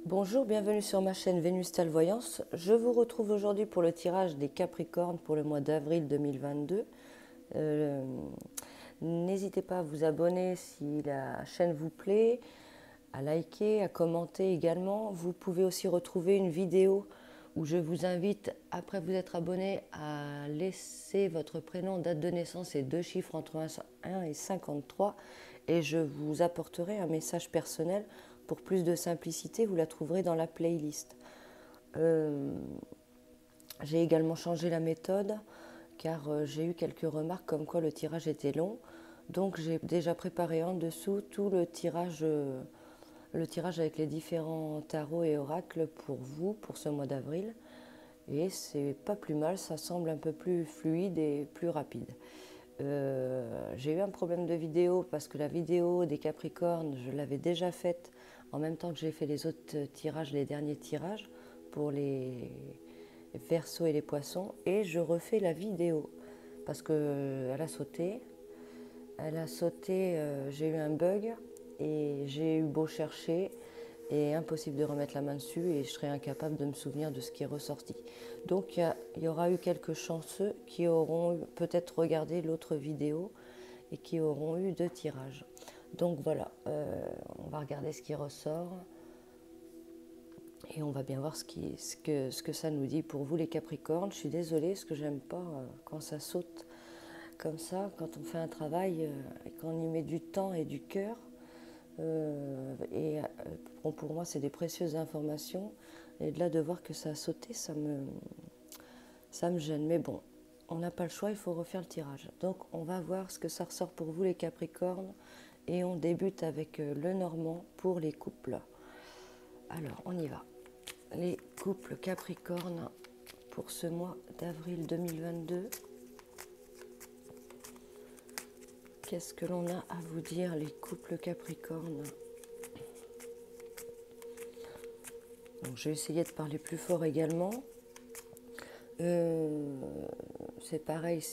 Bonjour, bienvenue sur ma chaîne Vénustal Voyance. Je vous retrouve aujourd'hui pour le tirage des Capricornes pour le mois d'avril 2022. N'hésitez pas à vous abonner si la chaîne vous plaît, à liker, à commenter également. Vous pouvez aussi retrouver une vidéo où je vous invite, après vous être abonné, à laisser votre prénom, date de naissance et deux chiffres entre 1 et 53 et je vous apporterai un message personnel. Pour plus de simplicité, vous la trouverez dans la playlist. J'ai également changé la méthode car j'ai eu quelques remarques comme quoi le tirage était long. Donc j'ai déjà préparé en dessous tout le tirage avec les différents tarots et oracles pour vous, pour ce mois d'avril. Et c'est pas plus mal, ça semble un peu plus fluide et plus rapide. J'ai eu un problème de vidéo parce que la vidéo des Capricornes, je l'avais déjà faite en même temps que j'ai fait les autres tirages, les derniers tirages pour les Verseaux et les Poissons, et je refais la vidéo parce qu'elle a sauté. J'ai eu un bug et j'ai eu beau chercher et impossible de remettre la main dessus et je serais incapable de me souvenir de ce qui est ressorti. Donc il y aura eu quelques chanceux qui auront peut-être regardé l'autre vidéo et qui auront eu 2 tirages. Donc voilà, on va regarder ce qui ressort et on va bien voir ce que ça nous dit pour vous les Capricornes. Je suis désolée parce que j'aime pas quand ça saute comme ça, quand on fait un travail et qu'on y met du temps et du cœur. Bon, pour moi, c'est des précieuses informations. Et de là, de voir que ça a sauté, ça me gêne. Mais bon, on n'a pas le choix, il faut refaire le tirage. Donc, on va voir ce que ça ressort pour vous, les Capricornes. Et on débute avec le Normand pour les couples. Alors, on y va. Les couples Capricornes pour ce mois d'avril 2022. Qu'est-ce que l'on a à vous dire, les couples Capricornes? Donc, je vais essayer de parler plus fort également. C'est pareil,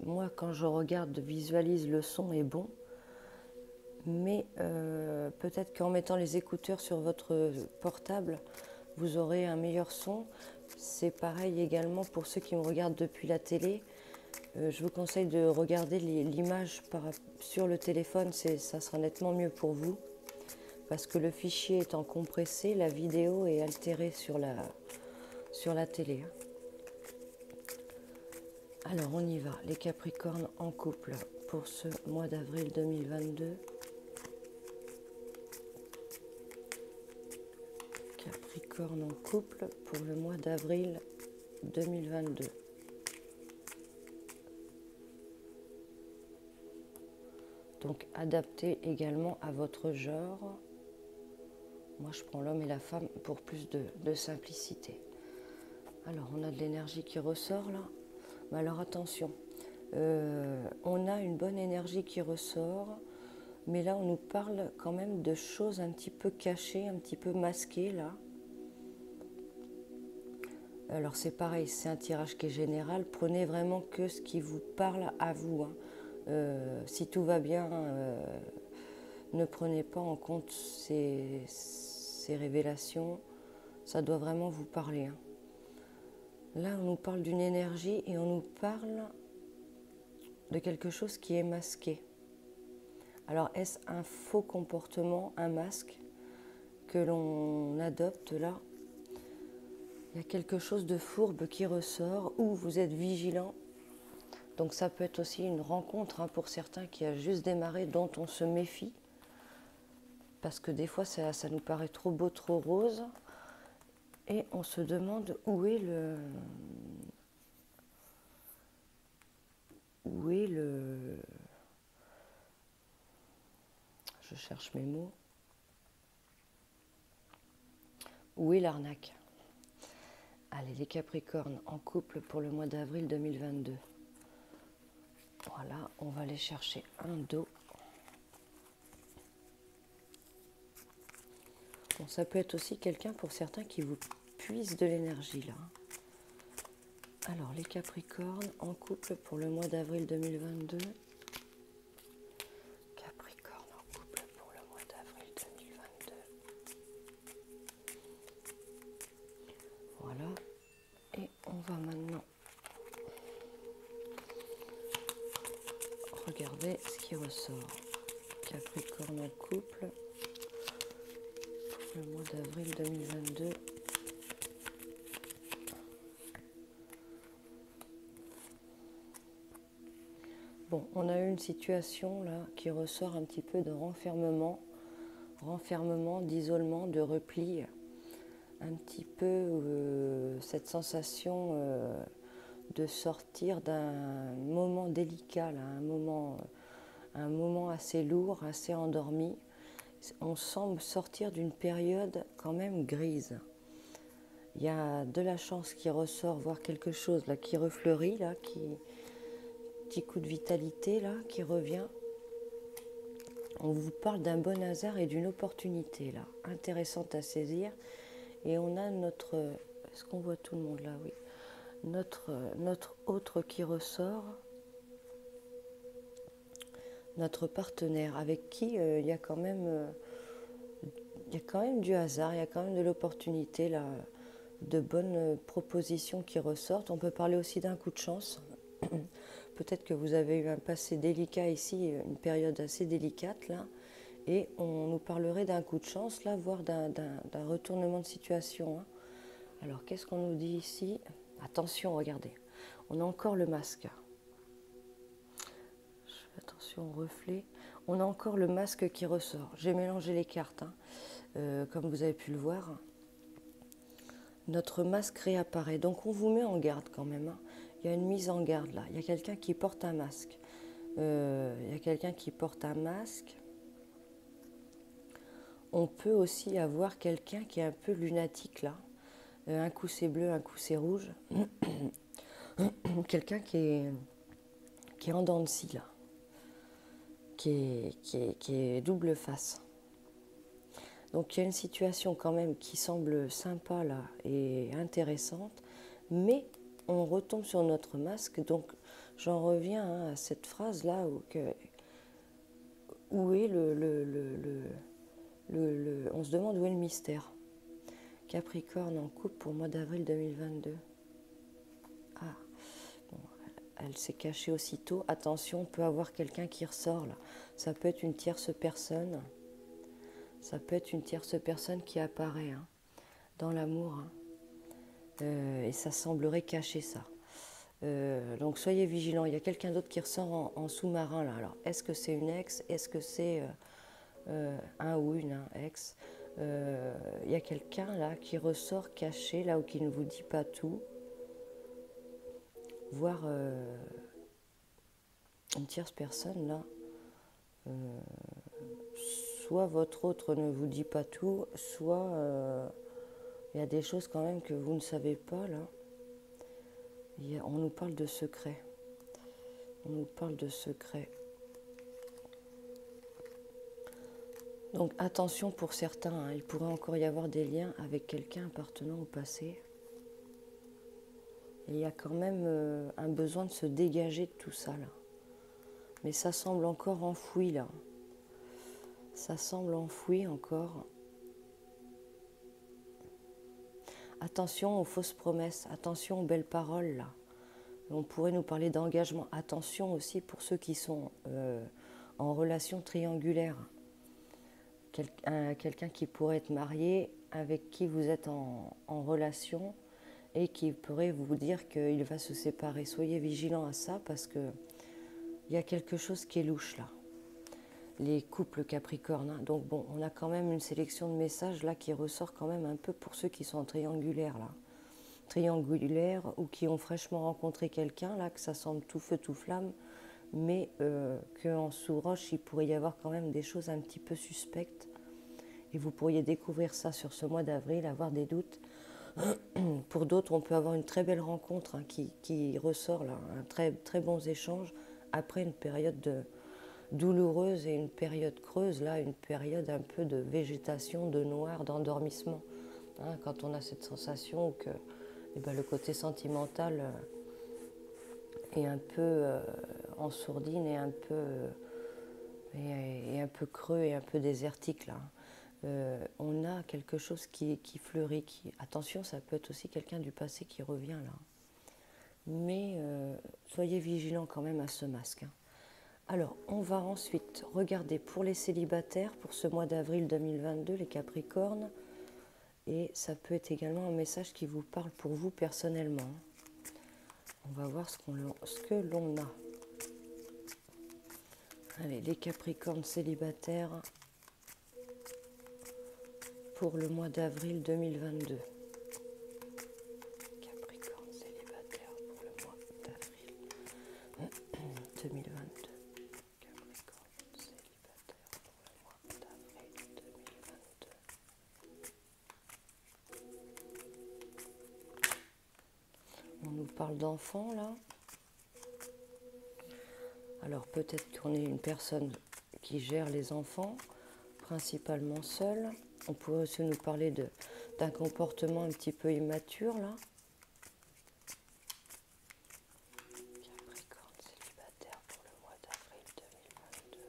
moi quand je regarde, visualise, le son est bon. Mais peut-être qu'en mettant les écouteurs sur votre portable, vous aurez un meilleur son. C'est pareil également pour ceux qui me regardent depuis la télé. Je vous conseille de regarder l'image sur le téléphone, ça sera nettement mieux pour vous. Parce que le fichier étant compressé, la vidéo est altérée sur la télé. Alors on y va, les Capricornes en couple pour ce mois d'avril 2022. Capricorne en couple pour le mois d'avril 2022. Donc adapté également à votre genre. Moi je prends l'homme et la femme pour plus de simplicité. Alors on a de l'énergie qui ressort là. Mais alors attention, on a une bonne énergie qui ressort. Mais là on nous parle quand même de choses un petit peu cachées, un petit peu masquées là. Alors c'est pareil, c'est un tirage qui est général. Prenez vraiment que ce qui vous parle à vous. Si tout va bien, ne prenez pas en compte ces révélations. Ça doit vraiment vous parler. Là, on nous parle d'une énergie et on nous parle de quelque chose qui est masqué. Alors, est-ce un faux comportement, un masque que l'on adopte là? Il y a quelque chose de fourbe qui ressort ou vous êtes vigilant. Donc ça peut être aussi une rencontre pour certains qui a juste démarré, dont on se méfie. Parce que des fois, ça nous paraît trop beau, trop rose. Et on se demande où est le... Je cherche mes mots. Où est l'arnaque? Allez, les Capricornes en couple pour le mois d'avril 2022. Voilà, on va aller chercher un dos. Bon, ça peut être aussi quelqu'un pour certains qui vous puise de l'énergie là. Alors, les Capricornes en couple pour le mois d'avril 2022. Capricorne en couple pour le mois d'avril 2022. observer ce qui ressort. Capricorne en couple pour le mois d'avril 2022. Bon, on a eu une situation là qui ressort un petit peu de renfermement, d'isolement, de repli, un petit peu cette sensation de sortir d'un moment délicat, là, un moment assez lourd, assez endormi. On semble sortir d'une période quand même grise. Il y a de la chance qui ressort, voire quelque chose là qui refleurit, là, petit coup de vitalité là qui revient. On vous parle d'un bon hasard et d'une opportunité là, intéressante à saisir. Et on a notre, est-ce qu'on voit tout le monde là? Oui. Notre autre qui ressort, notre partenaire avec qui il y a quand même du hasard, il y a quand même de l'opportunité là, de bonnes propositions qui ressortent. On peut parler aussi d'un coup de chance. Peut-être que vous avez eu un passé délicat ici, une période assez délicate là, et on nous parlerait d'un coup de chance là, voire d'un retournement de situation. Hein. Alors qu'est-ce qu'on nous dit ici? Attention, regardez, on a encore le masque. Je fais attention au reflet. On a encore le masque qui ressort. J'ai mélangé les cartes, hein, comme vous avez pu le voir. Notre masque réapparaît, donc on vous met en garde quand même. Hein. Il y a une mise en garde là. Il y a quelqu'un qui porte un masque. On peut aussi avoir quelqu'un qui est un peu lunatique là. Un coup c'est bleu, un coup c'est rouge. Quelqu'un qui est en dents de scie là. Qui est double face. Donc il y a une situation quand même qui semble sympa là et intéressante, mais on retombe sur notre masque. Donc j'en reviens à cette phrase là où est on se demande où est le mystère. Capricorne en couple pour le mois d'avril 2022. Ah, bon, elle s'est cachée aussitôt. Attention, on peut avoir quelqu'un qui ressort là. Ça peut être une tierce personne. Ça peut être une tierce personne qui apparaît hein, dans l'amour. Hein. Et ça semblerait cacher ça. Donc soyez vigilants. Il y a quelqu'un d'autre qui ressort en sous-marin là. Alors, est-ce que c'est une ex? Est-ce que c'est un ou une ex? Il y a quelqu'un là qui ressort caché là ou qui ne vous dit pas tout. Voire une tierce personne là. Soit votre autre ne vous dit pas tout, soit il y a des choses quand même que vous ne savez pas là. On nous parle de secrets. On nous parle de secrets. Donc attention pour certains, hein, il pourrait encore y avoir des liens avec quelqu'un appartenant au passé. Et il y a quand même un besoin de se dégager de tout ça là. Mais ça semble encore enfoui là. Ça semble enfoui encore. Attention aux fausses promesses, attention aux belles paroles là. On pourrait nous parler d'engagement. Attention aussi pour ceux qui sont en relation triangulaire. Quelqu'un qui pourrait être marié, avec qui vous êtes en relation et qui pourrait vous dire qu'il va se séparer. Soyez vigilants à ça parce qu'il y a quelque chose qui est louche là. Les couples capricornes. Hein. Donc bon, on a quand même une sélection de messages là qui ressort quand même un peu pour ceux qui sont en triangulaire là. Triangulaire ou qui ont fraîchement rencontré quelqu'un là, que ça semble tout feu tout flamme, mais qu'en sous-roche il pourrait y avoir quand même des choses un petit peu suspectes. Et vous pourriez découvrir ça sur ce mois d'avril, avoir des doutes. Pour d'autres, on peut avoir une très belle rencontre hein, qui ressort là, un très, très bons échanges après une période douloureuse et une période creuse, là, une période un peu de végétation, de noir, d'endormissement. Hein, quand on a cette sensation que le côté sentimental est un peu en sourdine et un peu creux et un peu désertique là. On a quelque chose qui fleurit. Attention, ça peut être aussi quelqu'un du passé qui revient là. Mais soyez vigilants quand même à ce masque. Hein. Alors, on va ensuite regarder pour les célibataires, pour ce mois d'avril 2022, les Capricornes. Et ça peut être également un message qui vous parle pour vous personnellement. On va voir ce que l'on a. Allez, les Capricornes célibataires pour le mois d'avril 2022. Capricorne célibataire pour le mois d'avril 2022. Capricorne célibataire pour le mois d'avril 2022. On nous parle d'enfants là. Alors peut-être qu'on est une personne qui gère les enfants, principalement seule. On pourrait aussi nous parler d'un comportement un petit peu immature là. Capricorne célibataire pour le mois d'avril 2022.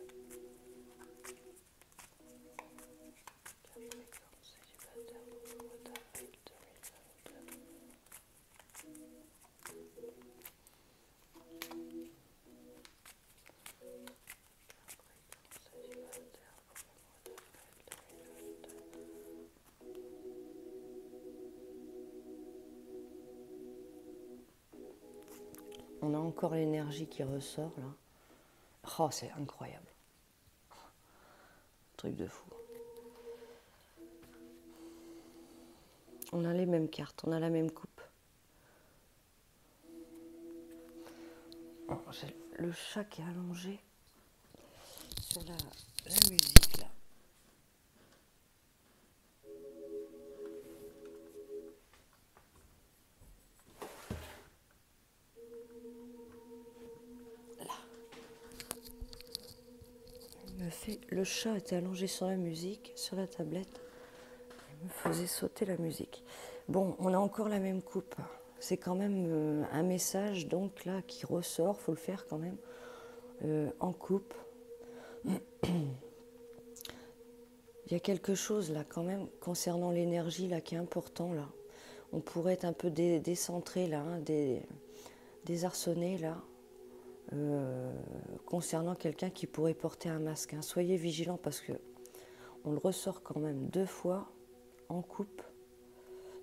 Capricorne célibataire pour le mois d'avril 2022. On a encore l'énergie qui ressort là. Oh, c'est incroyable. Truc de fou. On a les mêmes cartes, on a la même coupe. Oh, j'ai le chat qui est allongé sur la musique là. Le chat était allongé sur la musique, sur la tablette. Il me faisait sauter la musique. Bon, on a encore la même coupe. C'est quand même un message donc là qui ressort, faut le faire quand même, en coupe. Il y a quelque chose là quand même concernant l'énergie là qui est important là. On pourrait être un peu décentré là, hein, désarçonné là. Concernant quelqu'un qui pourrait porter un masque. Hein. Soyez vigilants parce que on le ressort quand même 2 fois en coupe.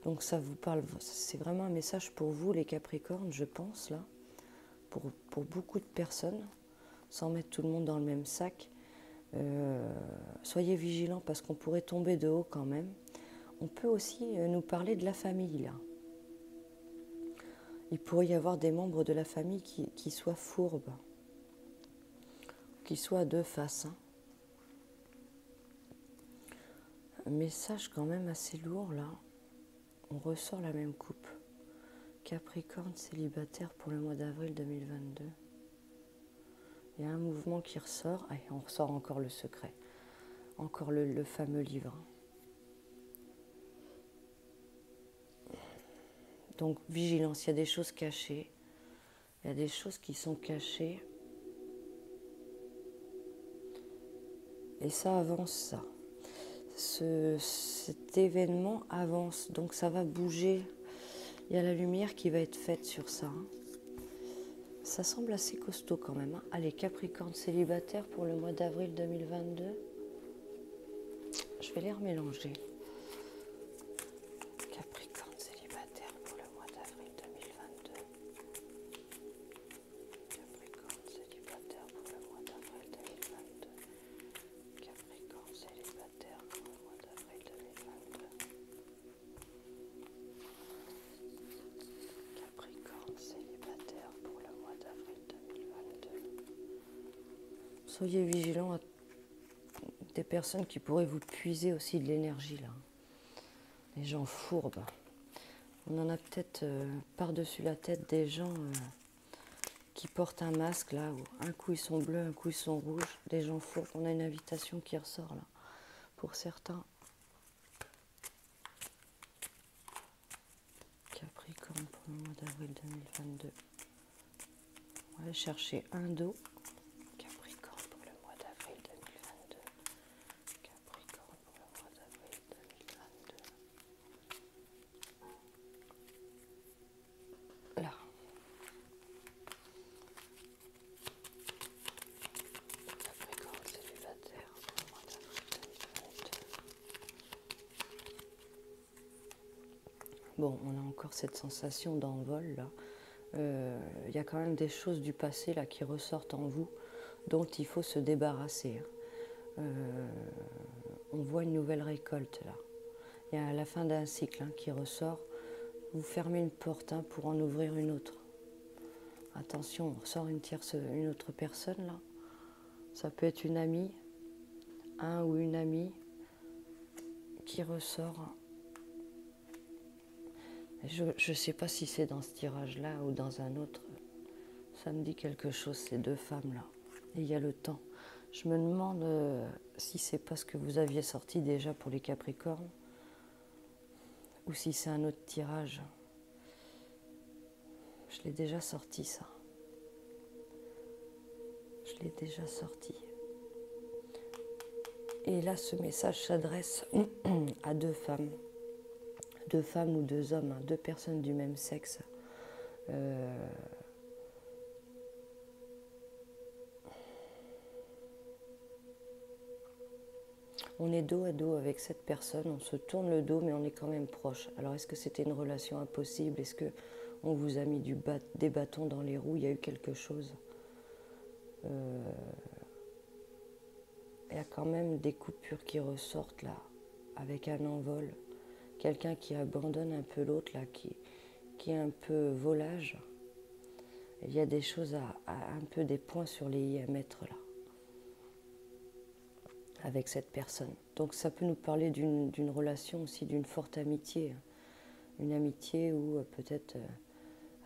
Donc ça vous parle, c'est vraiment un message pour vous les Capricornes, je pense là, pour beaucoup de personnes, sans mettre tout le monde dans le même sac. Soyez vigilants parce qu'on pourrait tomber de haut quand même. On peut aussi nous parler de la famille là. Il pourrait y avoir des membres de la famille qui soient fourbes, qui soient à 2 faces. Hein. Un message quand même assez lourd là. On ressort la même coupe. Capricorne célibataire pour le mois d'avril 2022. Il y a un mouvement qui ressort. Allez, on ressort encore le secret. Encore le fameux livre. Donc, vigilance, il y a des choses cachées. Il y a des choses qui sont cachées. Et ça avance, ça. Cet événement avance, donc ça va bouger. Il y a la lumière qui va être faite sur ça. Ça semble assez costaud quand même. Hein. Allez, Capricorne célibataire pour le mois d'avril 2022. Je vais les remélanger. Capricorne célibataire pour le mois d'avril 2022. Capricorne célibataire pour le mois d'avril 2022. Capricorne célibataire pour le mois d'avril 2022. Capricorne célibataire pour le mois d'avril 2022. Soyez vigilants à des personnes qui pourraient vous puiser aussi de l'énergie là. Les gens fourbes. On en a peut-être par-dessus la tête des gens qui portent un masque là, où un coup ils sont bleus, un coup ils sont rouges. Des gens fourbes. On a une invitation qui ressort là, pour certains. Capricorne pour le mois d'avril 2022. On va chercher un dos. Capricorne pour le mois d'avril 2022. Capricorne pour le mois d'avril 2022. Là. Bon, on a encore cette sensation d'envol là. Il y a quand même des choses du passé là qui ressortent en vous, dont il faut se débarrasser. On voit une nouvelle récolte là. Il y a la fin d'un cycle qui ressort. Vous fermez une porte pour en ouvrir une autre. Attention, on ressort une autre personne là. Ça peut être une amie, un ou une amie qui ressort. Je ne sais pas si c'est dans ce tirage-là ou dans un autre. Ça me dit quelque chose, ces deux femmes-là. Et il y a le temps. Je me demande si c'est pas ce que vous aviez sorti déjà pour les Capricornes ou si c'est un autre tirage. Je l'ai déjà sorti, ça. Je l'ai déjà sorti. Et là, ce message s'adresse à deux femmes. Deux femmes ou deux hommes, deux personnes du même sexe. On est dos à dos avec cette personne, on se tourne le dos, mais on est quand même proche. Alors, est-ce que c'était une relation impossible? Est-ce qu'on vous a mis des bâtons dans les roues? Il y a eu quelque chose. Il y a quand même des coupures qui ressortent là, avec un envol. Quelqu'un qui abandonne un peu l'autre là, qui est un peu volage. Il y a des choses un peu des points sur les i à mettre là, avec cette personne. Donc ça peut nous parler d'une relation aussi, d'une forte amitié. Une amitié ou peut-être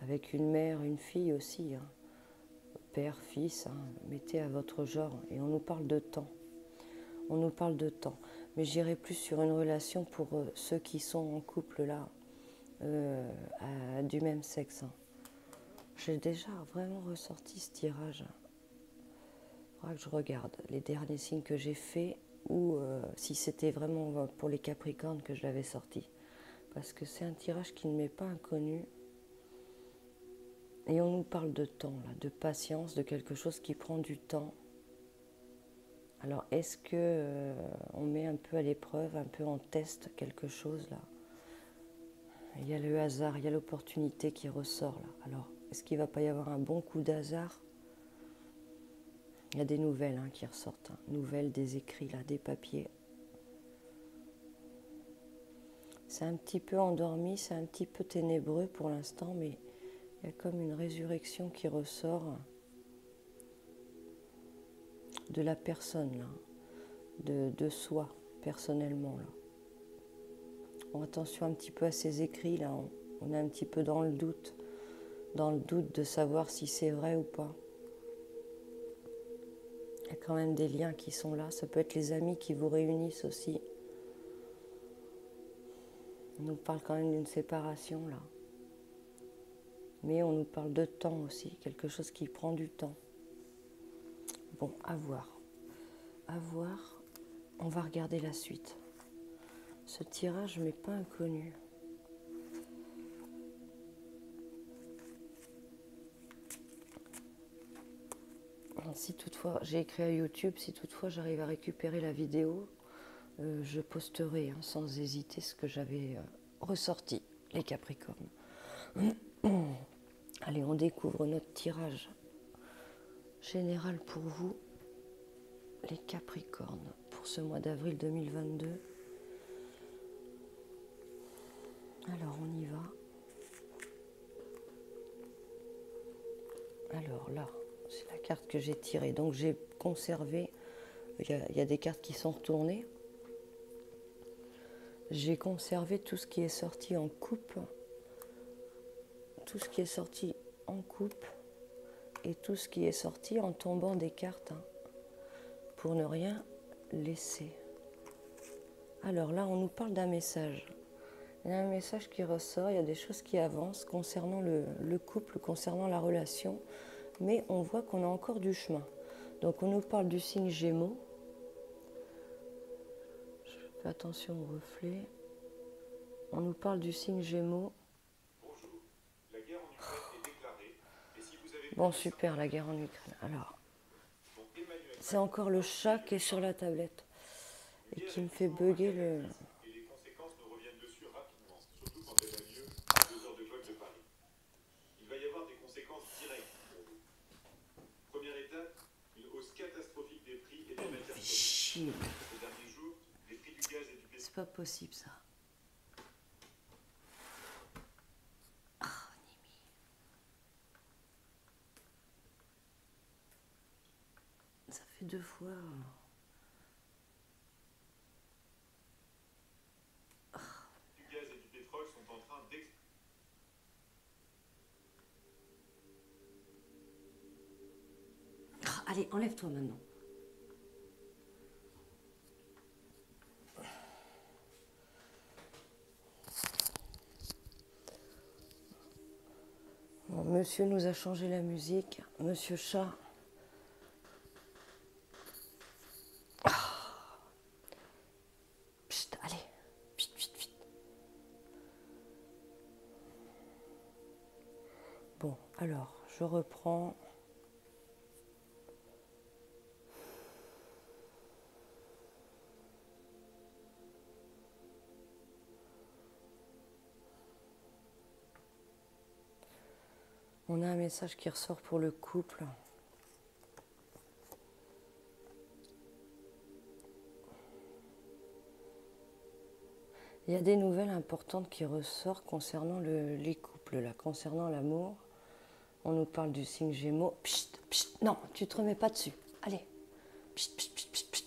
avec une mère, une fille aussi. Père, fils, mettez à votre genre. Et on nous parle de temps. On nous parle de temps. Mais j'irai plus sur une relation pour ceux qui sont en couple là, du même sexe. J'ai déjà vraiment ressorti ce tirage. Il faudra que je regarde les derniers signes que j'ai faits ou si c'était vraiment pour les Capricornes que je l'avais sorti. Parce que c'est un tirage qui ne m'est pas inconnu. Et on nous parle de temps, là, de patience, de quelque chose qui prend du temps. Alors, est-ce que on met un peu à l'épreuve, un peu en test quelque chose là? Il y a le hasard, il y a l'opportunité qui ressort là. Alors, est-ce qu'il ne va pas y avoir un bon coup d'hasard? Il y a des nouvelles qui ressortent, nouvelles, des écrits là, des papiers. C'est un petit peu endormi, c'est un petit peu ténébreux pour l'instant, mais il y a comme une résurrection qui ressort de la personne, là, de soi, personnellement. Là. Bon, attention un petit peu à ces écrits, là, on est un petit peu dans le doute de savoir si c'est vrai ou pas. Il y a quand même des liens qui sont là, ça peut être les amis qui vous réunissent aussi. On nous parle quand même d'une séparation, là. Mais on nous parle de temps aussi, quelque chose qui prend du temps. Bon, à voir. À voir. On va regarder la suite. Ce tirage ne m'est pas inconnu. Si toutefois, j'ai écrit à YouTube, si toutefois j'arrive à récupérer la vidéo, je posterai sans hésiter ce que j'avais ressorti, les Capricornes. Allez, on découvre notre tirage général pour vous, les Capricornes, pour ce mois d'avril 2022. Alors, on y va. Alors là, c'est la carte que j'ai tirée. Donc, j'ai conservé, il y a des cartes qui sont retournées. J'ai conservé tout ce qui est sorti en coupe. Tout ce qui est sorti en coupe et tout ce qui est sorti en tombant des cartes pour ne rien laisser. Alors là, on nous parle d'un message. Il y a un message qui ressort, il y a des choses qui avancent concernant le couple, concernant la relation, mais on voit qu'on a encore du chemin. Donc on nous parle du signe Gémeaux. Je fais attention au reflet. On nous parle du signe Gémeaux. Bon, super, la guerre en Ukraine. Alors, c'est encore le chat qui est sur la tablette et qui me fait bugger le... conséquences directes pour vous. Première étape, une hausse catastrophique des prix et des matières premières. Chier. Ces derniers jours, les prix du gaz et du pétrole. C'est pas possible ça. Ah, Nimi. Ça fait 2 fois. Du gaz et du pétrole sont en train d'exploser. Ah, allez, enlève-toi maintenant. Bon, monsieur nous a changé la musique. Monsieur Chat. Psst, allez. Vite, vite, vite. Bon, alors, je reprends. On a un message qui ressort pour le couple. Il y a des nouvelles importantes qui ressortent concernant les couples, là, concernant l'amour. On nous parle du signe Gémeaux. Psst, psst, non, tu te remets pas dessus. Allez. Psst, psst, psst, psst, psst.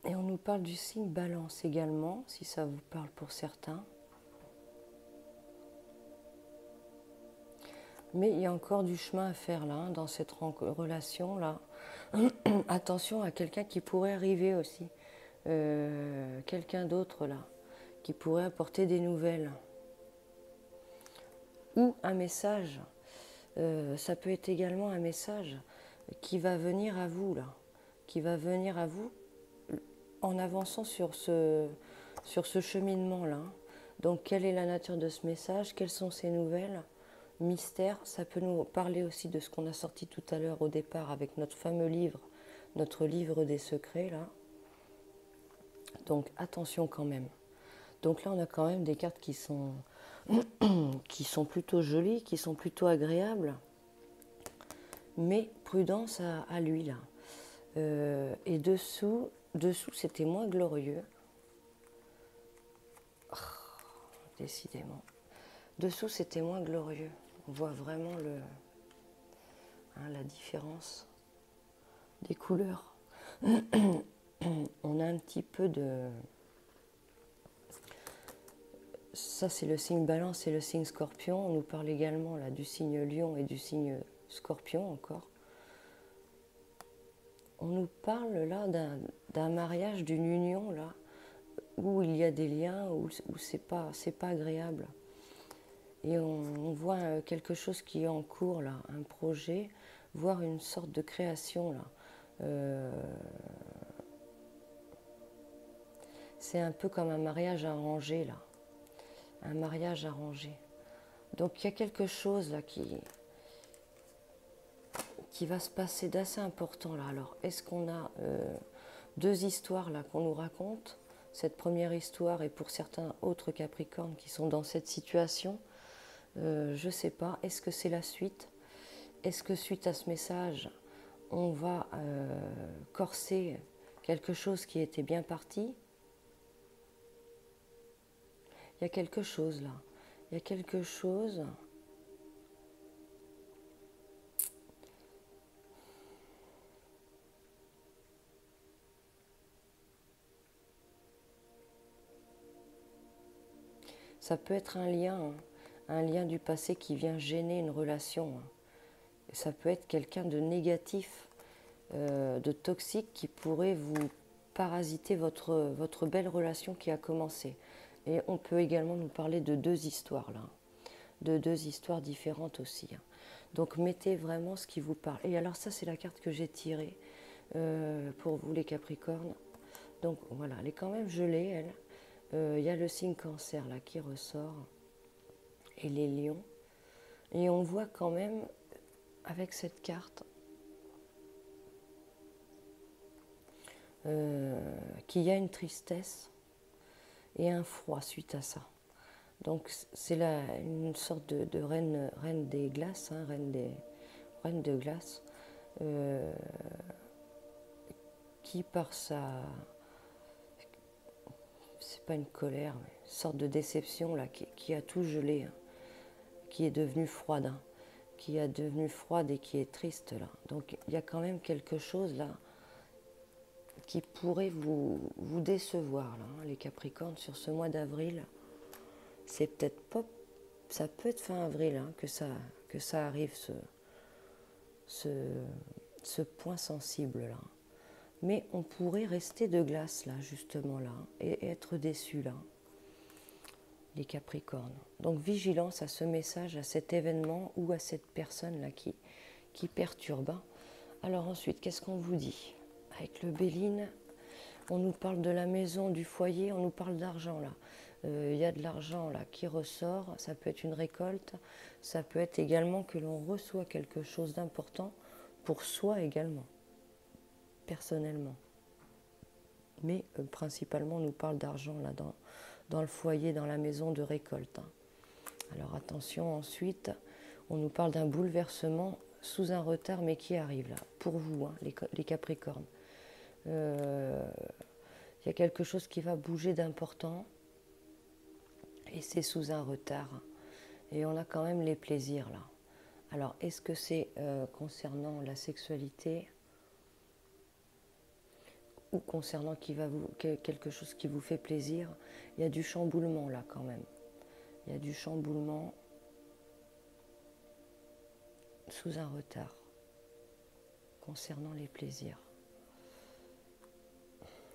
Et on nous parle du signe Balance également, si ça vous parle pour certains. Mais il y a encore du chemin à faire là, dans cette relation-là. Attention à quelqu'un qui pourrait arriver aussi. Quelqu'un d'autre là, qui pourrait apporter des nouvelles. Ou un message. Ça peut être également un message qui va venir à vous là. Qui va venir à vous en avançant sur ce cheminement-là. Donc, quelle est la nature de ce message? Quelles sont ces nouvelles? Mystère, ça peut nous parler aussi de ce qu'on a sorti tout à l'heure au départ avec notre fameux livre, notre livre des secrets, là. Donc, attention quand même. Donc là, on a quand même des cartes qui sont plutôt jolies, qui sont plutôt agréables. Mais prudence à lui, là. Et dessous, c'était moins glorieux. Oh, décidément. Dessous, c'était moins glorieux. On voit vraiment la différence des couleurs. On a un petit peu de... Ça, c'est le signe Balance et le signe Scorpion. On nous parle également là, du signe Lion et du signe Scorpion encore. On nous parle là d'un mariage, d'une union là, où il y a des liens, où c'est pas agréable. Et on voit quelque chose qui est en cours là, un projet, voire une sorte de création là. C'est un peu comme un mariage arrangé là, un mariage arrangé. Donc il y a quelque chose là qui va se passer d'assez important là. Alors est-ce qu'on a 2 histoires là qu'on nous raconte? Cette première histoire et pour certains autres Capricornes qui sont dans cette situation. Je ne sais pas, est-ce que c'est la suite? Est-ce que suite à ce message, on va corser quelque chose qui était bien parti? Il y a quelque chose là. Il y a quelque chose. Ça peut être un lien du passé qui vient gêner une relation. Ça peut être quelqu'un de négatif, de toxique qui pourrait vous parasiter votre belle relation qui a commencé. Et on peut également nous parler de 2 histoires là, de 2 histoires différentes aussi. Donc mettez vraiment ce qui vous parle. Et alors ça, c'est la carte que j'ai tirée pour vous les Capricornes. Donc voilà, elle est quand même gelée, elle. Il y a le signe Cancer là qui ressort et les lions. Et on voit quand même avec cette carte qu'il y a une tristesse et un froid suite à ça. Donc c'est une sorte de reine des glaces, hein, reine de glace, qui par c'est pas une colère, mais une sorte de déception là, qui a tout gelé, hein, qui est devenue froide, hein, qui est devenue froide et qui est triste là. Donc il y a quand même quelque chose là qui pourrait vous décevoir là, hein, les Capricornes, sur ce mois d'avril. C'est peut-être pas, ça peut être fin avril, hein, que ça arrive, ce point sensible là. Mais on pourrait rester de glace là, justement là, et être déçu là, les Capricornes. Donc vigilance à ce message, à cet événement ou à cette personne là qui perturbe. Alors ensuite, qu'est-ce qu'on vous dit? Avec le Béline, on nous parle de la maison, du foyer, on nous parle d'argent là. Il y a de l'argent là qui ressort, ça peut être une récolte, ça peut être également que l'on reçoit quelque chose d'important pour soi également, personnellement. Mais principalement on nous parle d'argent là dans le foyer, dans la maison de récolte. Hein. Alors attention, ensuite, on nous parle d'un bouleversement sous un retard mais qui arrive là, pour vous, hein, les Capricornes. Il y a quelque chose qui va bouger d'important et c'est sous un retard. Et on a quand même les plaisirs là. Alors, est-ce que c'est concernant la sexualité ou concernant quelque chose qui vous fait plaisir? Il y a du chamboulement là quand même. Il y a du chamboulement sous un retard concernant les plaisirs.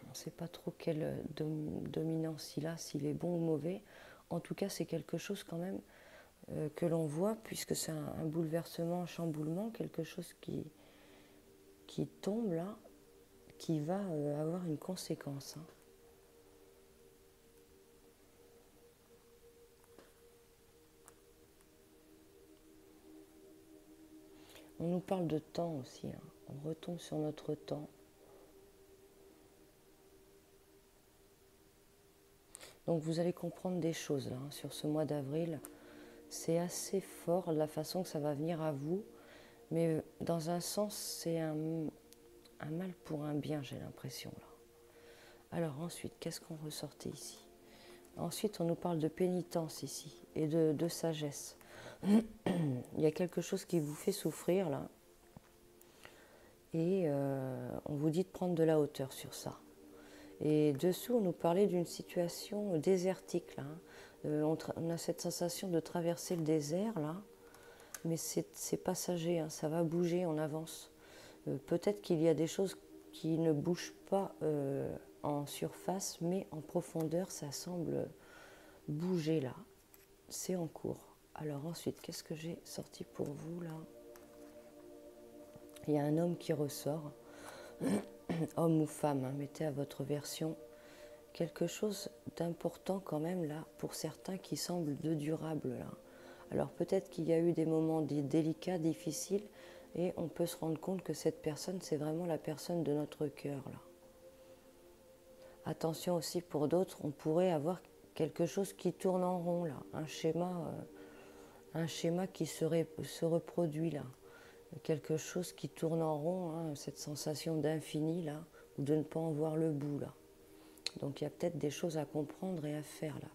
On ne sait pas trop quelle dominance il a, s'il est bon ou mauvais. En tout cas, c'est quelque chose quand même que l'on voit, puisque c'est un bouleversement, un chamboulement, quelque chose qui tombe là, qui va avoir une conséquence. Hein. On nous parle de temps aussi, hein. On retombe sur notre temps. Donc vous allez comprendre des choses là, hein, sur ce mois d'avril. C'est assez fort la façon que ça va venir à vous, mais dans un sens c'est un mal pour un bien, j'ai l'impression là. Alors ensuite, qu'est-ce qu'on ressortait ici? Ensuite, on nous parle de pénitence ici et de sagesse. Il y a quelque chose qui vous fait souffrir là, et on vous dit de prendre de la hauteur sur ça. Et dessous, on nous parlait d'une situation désertique là. Hein. On a cette sensation de traverser le désert là, mais c'est passager, hein, ça va bouger, on avance. Peut-être qu'il y a des choses qui ne bougent pas en surface, mais en profondeur, ça semble bouger là. C'est en cours. Alors ensuite, qu'est-ce que j'ai sorti pour vous là? Il y a un homme qui ressort. Homme ou femme, hein, mettez à votre version. Quelque chose d'important quand même là, pour certains qui semble de durable là. Alors peut-être qu'il y a eu des moments délicats, difficiles, et on peut se rendre compte que cette personne, c'est vraiment la personne de notre cœur là. Attention aussi pour d'autres, on pourrait avoir quelque chose qui tourne en rond là, un schéma qui se reproduit là. Quelque chose qui tourne en rond, hein, cette sensation d'infini là, ou de ne pas en voir le bout là. Donc il y a peut-être des choses à comprendre et à faire là.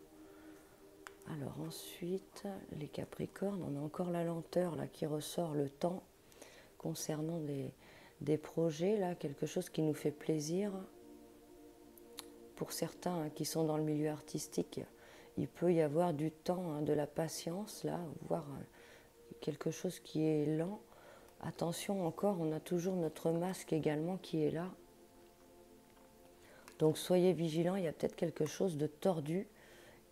Alors ensuite, les Capricornes, on a encore la lenteur là qui ressort, le temps, concernant des projets là, quelque chose qui nous fait plaisir. Pour certains hein, qui sont dans le milieu artistique, il peut y avoir du temps, hein, de la patience là, voire quelque chose qui est lent. Attention encore, on a toujours notre masque également qui est là. Donc soyez vigilants, il y a peut-être quelque chose de tordu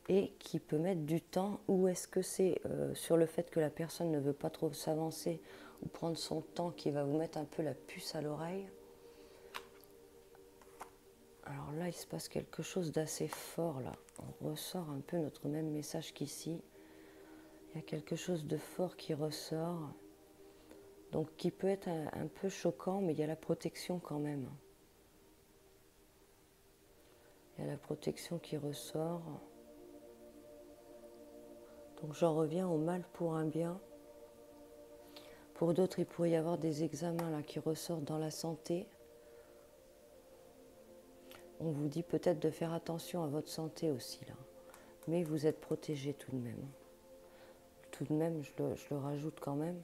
et qui peut mettre du temps. Ou est-ce que c'est sur le fait que la personne ne veut pas trop s'avancer ou prendre son temps qui va vous mettre un peu la puce à l'oreille? Alors là, il se passe quelque chose d'assez fort là. On ressort un peu notre même message qu'ici. Il y a quelque chose de fort qui ressort. Donc qui peut être un peu choquant, mais il y a la protection quand même. Il y a la protection qui ressort. Donc j'en reviens au mal pour un bien. Pour d'autres, il pourrait y avoir des examens là, qui ressortent dans la santé. On vous dit peut-être de faire attention à votre santé aussi, là. Mais vous êtes protégé tout de même. Tout de même, je le rajoute quand même.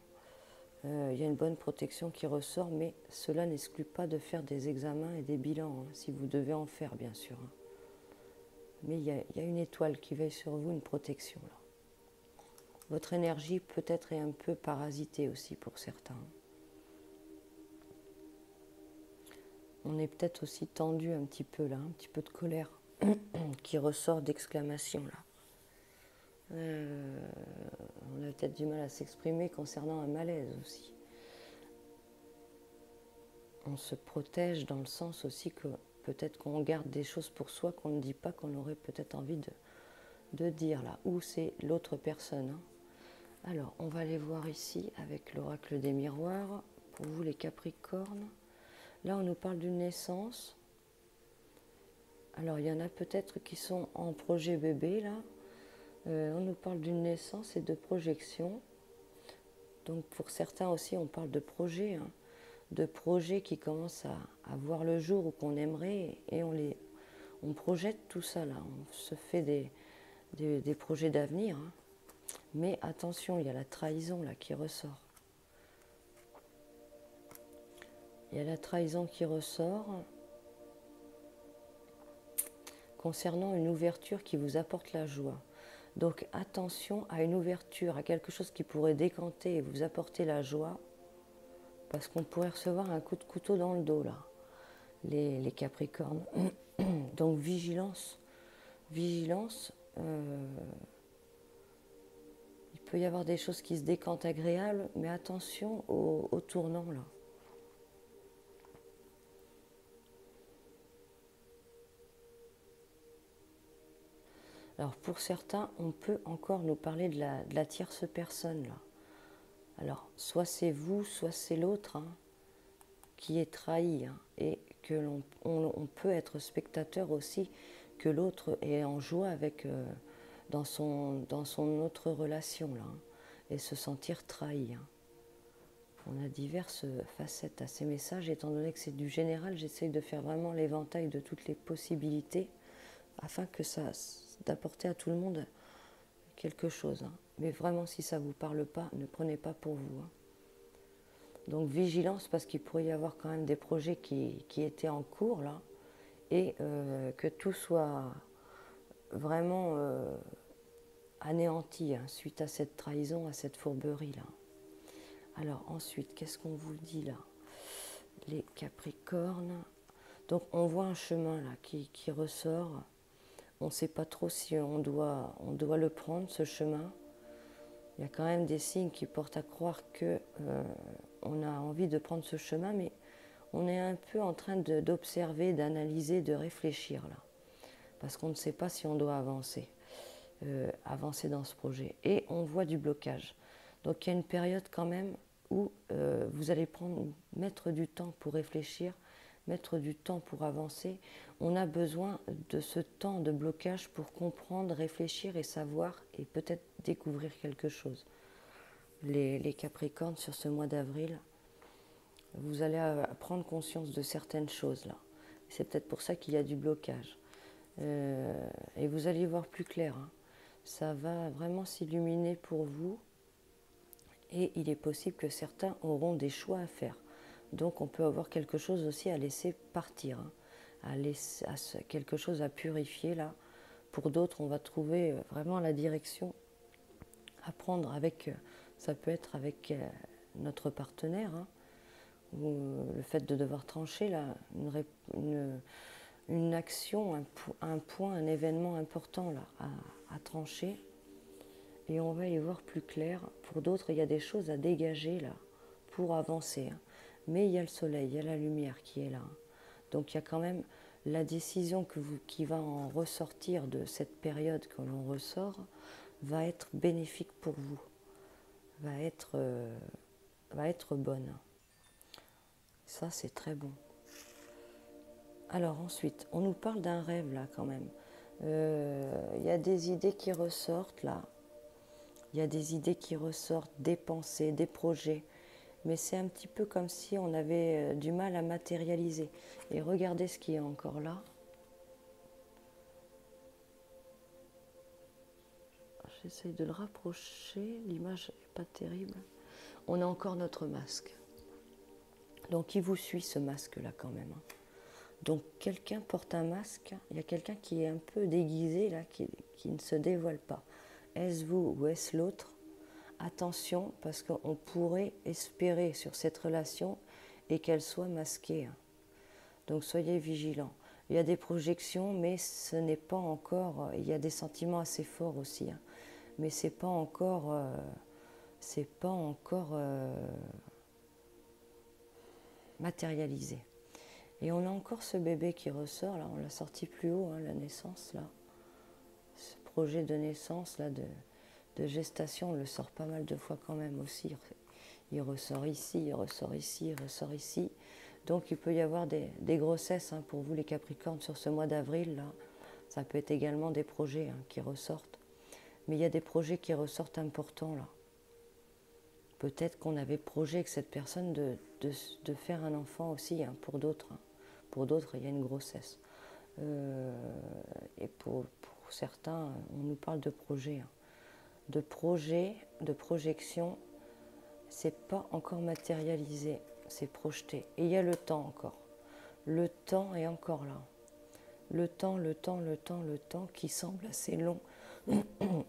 Il y a une bonne protection qui ressort, mais cela n'exclut pas de faire des examens et des bilans, hein, si vous devez en faire, bien sûr. Hein. Mais il y a une étoile qui veille sur vous, une protection, là. Votre énergie peut-être est un peu parasitée aussi pour certains. On est peut-être aussi tendu un petit peu là, un petit peu de colère qui ressort d'exclamation là. On a peut-être du mal à s'exprimer concernant un malaise aussi. On se protège dans le sens aussi que peut-être qu'on garde des choses pour soi qu'on ne dit pas, qu'on aurait peut-être envie de dire là, ou c'est l'autre personne. Hein. Alors, on va aller voir ici avec l'oracle des miroirs. Pour vous les Capricornes, là on nous parle d'une naissance. Alors, il y en a peut-être qui sont en projet bébé là. On nous parle d'une naissance et de projection. Donc pour certains aussi, on parle de projet, hein, de projets qui commencent à voir le jour ou qu'on aimerait, et on projette tout ça là. On se fait des projets d'avenir. Hein. Mais attention, il y a la trahison là qui ressort. Il y a la trahison qui ressort concernant une ouverture qui vous apporte la joie. Donc attention à une ouverture, à quelque chose qui pourrait décanter et vous apporter la joie, parce qu'on pourrait recevoir un coup de couteau dans le dos là, les Capricornes. Donc vigilance, vigilance. Il peut y avoir des choses qui se décantent agréables, mais attention au tournant là. Alors pour certains, on peut encore nous parler de la tierce personne là. Alors soit c'est vous, soit c'est l'autre hein, qui est trahi hein, et que on peut être spectateur aussi, que l'autre est en joie avec dans son autre relation là hein, et se sentir trahi. Hein. On a diverses facettes à ces messages, étant donné que c'est du général, j'essaye de faire vraiment l'éventail de toutes les possibilités afin que ça d'apporter à tout le monde quelque chose. Hein. Mais vraiment, si ça ne vous parle pas, ne prenez pas pour vous. Hein. Donc vigilance, parce qu'il pourrait y avoir quand même des projets qui étaient en cours, là, et que tout soit vraiment anéanti hein, suite à cette trahison, à cette fourberie-là. Alors ensuite, qu'est-ce qu'on vous dit là? Les Capricornes. Donc on voit un chemin là qui ressort. On ne sait pas trop si on doit le prendre, ce chemin. Il y a quand même des signes qui portent à croire qu'on a envie de prendre ce chemin, mais on est un peu en train d'observer, d'analyser, de réfléchir là. Parce qu'on ne sait pas si on doit avancer dans ce projet. Et on voit du blocage. Donc il y a une période quand même où vous allez mettre du temps pour réfléchir, mettre du temps pour avancer. On a besoin de ce temps de blocage pour comprendre, réfléchir et savoir et peut-être découvrir quelque chose. Les Capricornes, sur ce mois d'avril, vous allez prendre conscience de certaines choses là. C'est peut-être pour ça qu'il y a du blocage. Et vous allez voir plus clair. Hein. Ça va vraiment s'illuminer pour vous. Et il est possible que certains auront des choix à faire. Donc on peut avoir quelque chose aussi à laisser partir, hein, quelque chose à purifier là. Pour d'autres, on va trouver vraiment la direction à prendre avec, ça peut être avec notre partenaire, hein, ou le fait de devoir trancher là, une action, un point, un événement important là, à trancher. Et on va y voir plus clair. Pour d'autres, il y a des choses à dégager là pour avancer. Hein. Mais il y a le soleil, il y a la lumière qui est là. Hein. Donc il y a quand même la décision qui va en ressortir de cette période que l'on ressort va être bénéfique pour vous, va être bonne. Ça, c'est très bon. Alors ensuite, on nous parle d'un rêve là quand même. Il y a des idées qui ressortent là. Il y a des idées qui ressortent, des pensées, des projets. Mais c'est un petit peu comme si on avait du mal à matérialiser. Et regardez ce qui est encore là. J'essaye de le rapprocher. L'image n'est pas terrible. On a encore notre masque. Donc il vous suit ce masque-là quand même. Donc quelqu'un porte un masque. Il y a quelqu'un qui est un peu déguisé là, qui ne se dévoile pas. Est-ce vous ou est-ce l'autre? Attention, parce qu'on pourrait espérer sur cette relation et qu'elle soit masquée. Donc soyez vigilants. Il y a des projections, mais ce n'est pas encore... Il y a des sentiments assez forts aussi, mais c'est pas encore... matérialisé. Et on a encore ce bébé qui ressort, là, on l'a sorti plus haut, la naissance, là. Ce projet de naissance, là, de gestation, on le sort pas mal de fois quand même aussi. Il ressort ici, il ressort ici, il ressort ici. Donc il peut y avoir des grossesses pour vous les Capricornes sur ce mois d'avril. Là. Ça peut être également des projets qui ressortent. Mais il y a des projets qui ressortent importants là. Peut-être qu'on avait projet avec cette personne de faire un enfant aussi pour d'autres. Pour d'autres, il y a une grossesse. Et pour certains, on nous parle de projet. De projet, de projection, c'est pas encore matérialisé, c'est projeté. Et il y a le temps encore. Le temps est encore là. Le temps qui semble assez long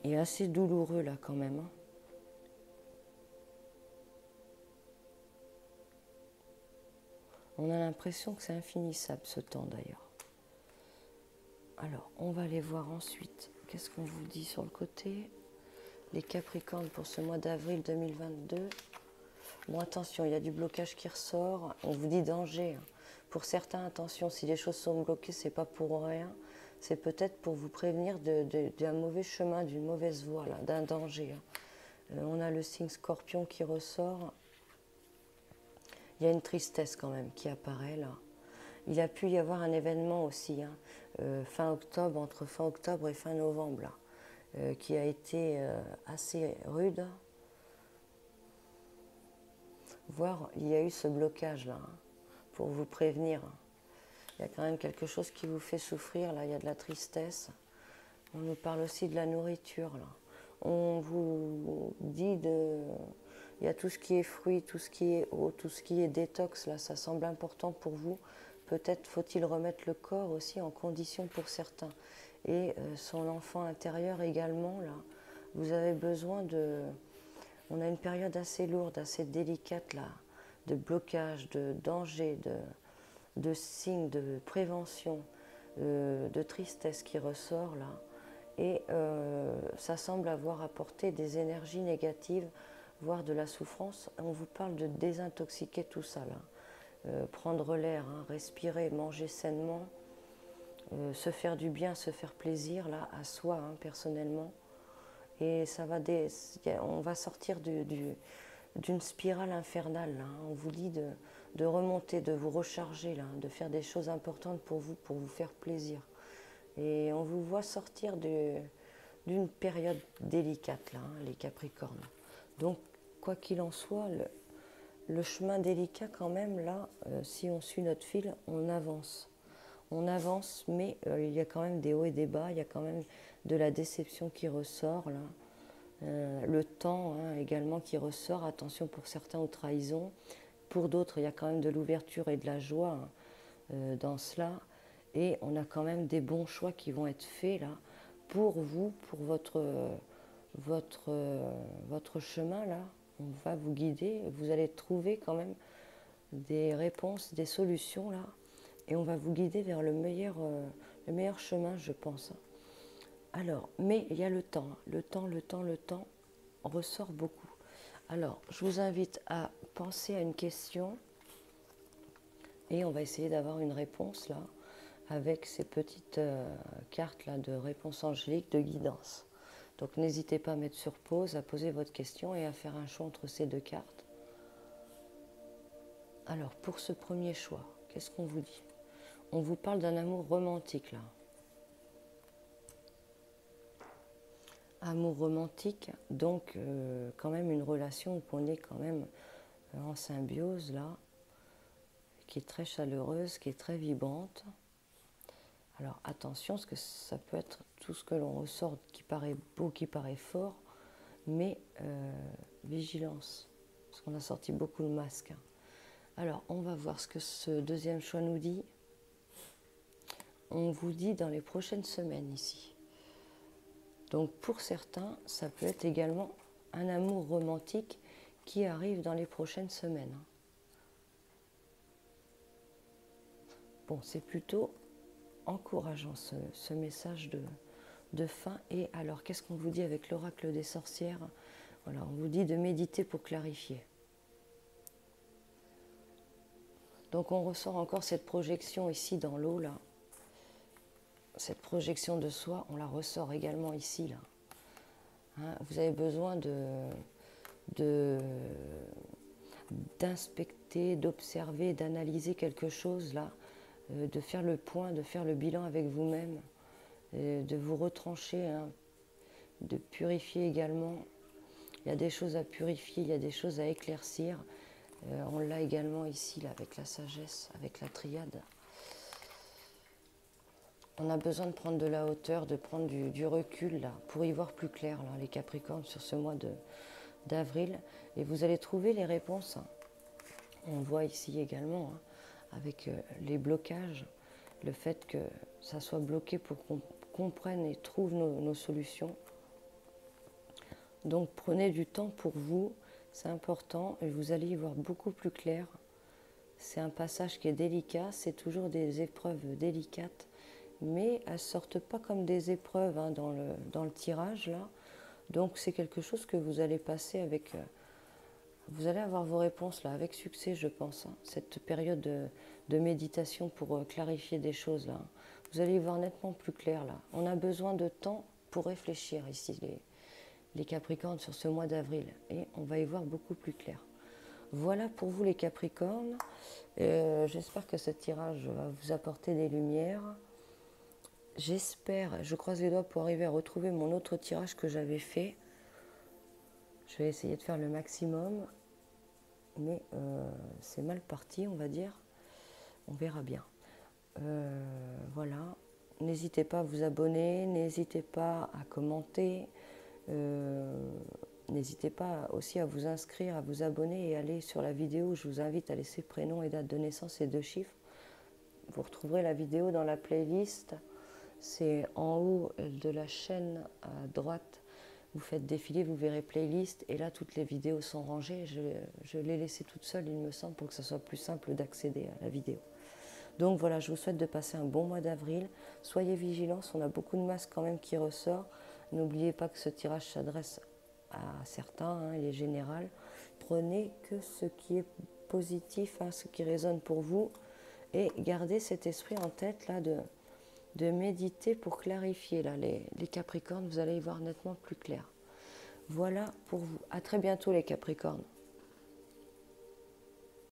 et assez douloureux là quand même. On a l'impression que c'est infinissable ce temps d'ailleurs. Alors, on va aller voir ensuite. Qu'est-ce qu'on vous dit sur le côté? Les Capricornes pour ce mois d'avril 2022. Bon, attention, il y a du blocage qui ressort. On vous dit danger. Pour certains, attention, si les choses sont bloquées, c'est pas pour rien. C'est peut-être pour vous prévenir d'un mauvais chemin, d'une mauvaise voie, d'un danger. On a le signe Scorpion qui ressort. Il y a une tristesse quand même qui apparaît là. Il a pu y avoir un événement aussi, fin octobre, entre fin octobre et fin novembre, là, qui a été assez rude. Voire, il y a eu ce blocage-là, pour vous prévenir. Il y a quand même quelque chose qui vous fait souffrir, là, il y a de la tristesse. On nous parle aussi de la nourriture, là. On vous dit il y a tout ce qui est fruits, tout ce qui est eau, tout ce qui est détox, là, ça semble important pour vous. Peut-être faut-il remettre le corps aussi en condition pour certains. Et son enfant intérieur également, là. Vous avez besoin de... On a une période assez lourde, assez délicate, là, de blocage, de danger, de signes, de prévention, de tristesse qui ressort, là. Et ça semble avoir apporté des énergies négatives, voire de la souffrance. On vous parle de désintoxiquer tout ça, là. Prendre l'air, respirer, manger sainement, se faire du bien, se faire plaisir, là, à soi, personnellement. Et ça va on va sortir d'une spirale infernale, là. On vous dit de remonter, de vous recharger, là, de faire des choses importantes pour vous faire plaisir. Et on vous voit sortir d'une période délicate, là, les Capricornes. Donc, quoi qu'il en soit, le chemin délicat quand même, là, si on suit notre fil, on avance. On avance, mais il y a quand même des hauts et des bas, il y a quand même de la déception qui ressort, là. Le temps également qui ressort, attention pour certains aux trahisons. Pour d'autres, il y a quand même de l'ouverture et de la joie dans cela. Et on a quand même des bons choix qui vont être faits là pour vous, pour votre chemin là. On va vous guider, vous allez trouver quand même des réponses, des solutions là. Et on va vous guider vers le meilleur chemin, je pense. Alors, mais il y a le temps. Le temps ressort beaucoup. Alors, je vous invite à penser à une question et on va essayer d'avoir une réponse là, avec ces petites cartes là de réponse angélique, de guidance. Donc, n'hésitez pas à mettre sur pause, à poser votre question et à faire un choix entre ces deux cartes. Alors, pour ce premier choix, qu'est-ce qu'on vous dit? On vous parle d'un amour romantique là. amour romantique, donc quand même une relation où on est quand même en symbiose là, qui est très chaleureuse, qui est très vibrante. Alors attention, parce que ça peut être tout ce que l'on ressort qui paraît beau, qui paraît fort, mais vigilance, parce qu'on a sorti beaucoup le masque. Alors on va voir ce que ce deuxième choix nous dit. On vous dit dans les prochaines semaines ici. Donc pour certains, ça peut être également un amour romantique qui arrive dans les prochaines semaines. Bon, c'est plutôt encourageant ce message de fin. Et alors, qu'est-ce qu'on vous dit avec l'oracle des sorcières? Voilà, on vous dit de méditer pour clarifier. Donc on ressort encore cette projection ici dans l'eau, là. Cette projection de soi, on la ressort également ici, là. Hein, vous avez besoin d'inspecter, d'observer, d'analyser quelque chose, là, de faire le point, de faire le bilan avec vous-même, de vous retrancher, hein, de purifier également. Il y a des choses à purifier, il y a des choses à éclaircir. On l'a également ici, là, avec la sagesse, avec la triade. On a besoin de prendre de la hauteur, de prendre du recul, là, pour y voir plus clair, là, les Capricornes, sur ce mois d'avril. Et vous allez trouver les réponses. On voit ici également, hein, avec les blocages, le fait que ça soit bloqué pour qu'on comprenne et trouve nos solutions. Donc prenez du temps pour vous, c'est important, et vous allez y voir beaucoup plus clair. C'est un passage qui est délicat, c'est toujours des épreuves délicates, mais elles ne sortent pas comme des épreuves, hein, dans le tirage, là. Donc c'est quelque chose que vous allez passer avec... vous allez avoir vos réponses, là, avec succès, je pense, hein, cette période de méditation pour clarifier des choses, là. Vous allez y voir nettement plus clair, là. On a besoin de temps pour réfléchir, ici, les Capricornes, sur ce mois d'avril, et on va y voir beaucoup plus clair. Voilà pour vous les Capricornes. J'espère que ce tirage va vous apporter des lumières. J'espère, je croise les doigts pour arriver à retrouver mon autre tirage que j'avais fait. Je vais essayer de faire le maximum, mais c'est mal parti, on va dire. On verra bien. Voilà. N'hésitez pas à vous abonner, n'hésitez pas à commenter. N'hésitez pas aussi à vous inscrire, à vous abonner et aller sur la vidéo. Je vous invite à laisser prénom et date de naissance et 2 chiffres. Vous retrouverez la vidéo dans la playlist. C'est en haut de la chaîne à droite. Vous faites défiler, vous verrez playlist. Et là, toutes les vidéos sont rangées. Je l'ai laissée toute seule, il me semble, pour que ce soit plus simple d'accéder à la vidéo. Donc voilà, je vous souhaite de passer un bon mois d'avril. Soyez vigilants, on a beaucoup de masques quand même qui ressort. N'oubliez pas que ce tirage s'adresse à certains, hein, il est général. Prenez que ce qui est positif, hein, ce qui résonne pour vous. Et gardez cet esprit en tête là de méditer pour clarifier. Là, les Capricornes, vous allez y voir nettement plus clair. Voilà pour vous. À très bientôt les Capricornes.